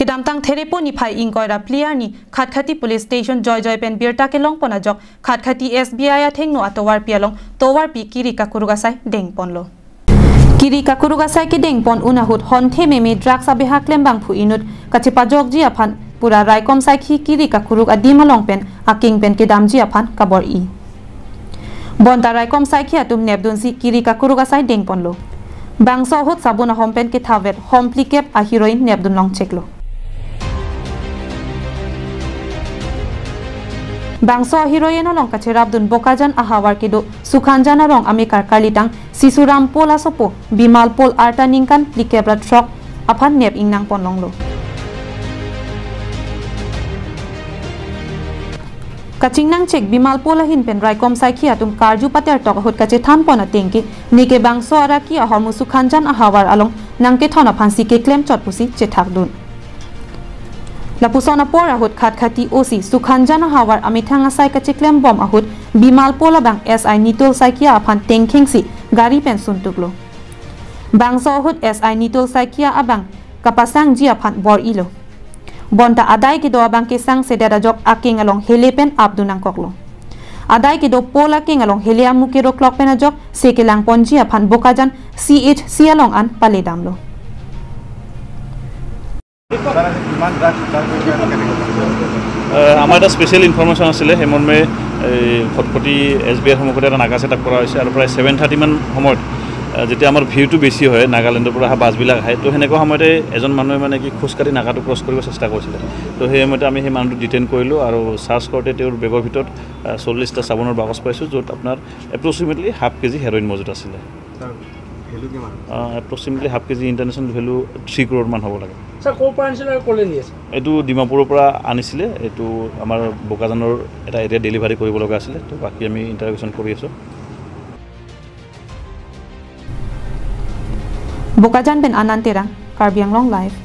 Kidam tang therepo ni phai ingkoira player ni khatkhati police station joy pen birta ke long pona jok khatkhati SBI a thengno atowar pialong towar pi kiri ka kuruga sai deng ponlo kiri ka kuruga sai ke deng pon unahut hon the meme drugs abe haklem bang phu inut kachipa jok ji aphan pura raikom sai khi kiri ka kurug adima long pen aking pen kidam ji aphan kabor I bonta raikom sai khi atum nebdun si kiri ka kuruga sai deng ponlo bangso hut sabuna hompen ke thavet homplikep a heroine nebdun long cheklo Bangso heroine along kachirabdun bokajan ahawar kido sukhanjana rong amikar kalitang sisuram pola sopo bimal pol arta ningkan plikebra truck aphan nep ingnang ponlonglo Kachingnang chek bimal pola hin pen raikom saiki atum karju pater tok hot kache tham pona tengki nike bangso araki ahormu sukhanjan ahawar along nangke thona phansi ke claim chotpusi chethakdun Lapusona pora hut khatkhati osi sukhanjana hawar amithanga sai ka chiklem bom ahut bimal pola bang SI nitol saikia aphan tengkhengsi gari pen suntuklo bangso hut SI nitol saikia abang kapasang ji aphan bor ilo bonta adai ki do abang ke sang sedera jok aking along helepen abdunang koklo adai ki do pola king along helia mukero clock pen ajok sekelang ponji aphan bokajan CH sialong an paledamlo আমার এটা special information আছিলে সেই মৰ্মে খটখটি SBI সমুখতে এটা Naga setup কৰা হৈছে আৰু প্ৰায় 7:30 মান সময়ত যেতিয়া আমাৰ ভিউটো বেছি হয় নাগালেণ্ডৰ পৰা অহা বাছবিলাক আহে তো সেনেকুৱা সময়তে এজন মানুহে মানে কি খোজকাঢ়ি নাগাটো ক্ৰছ কৰিব চেষ্টা কৰিছিলে তো সেই সময়তে আমি সেই মানুহটো ডিটেইন কৰিলোঁ আৰু সাৰ্চ কৰোঁতে তেওঁৰ বেগৰ ভিতৰত 40টা চাবোনৰ বাকচ পাইছোঁ য'ত আপোনাৰ এপ্ৰক্সিমেটলি হাফ কেজি হেৰইন মজুত আছিলে approximately half kg international value 3 crore man hobo lage sir ko panisile kole ni ase etu dimapuror pora anisile etu amar bokajanor eta area delivery koribo laga asile to baki ami interrogation kori aso Bokajan ben anantera Karbi Anglong live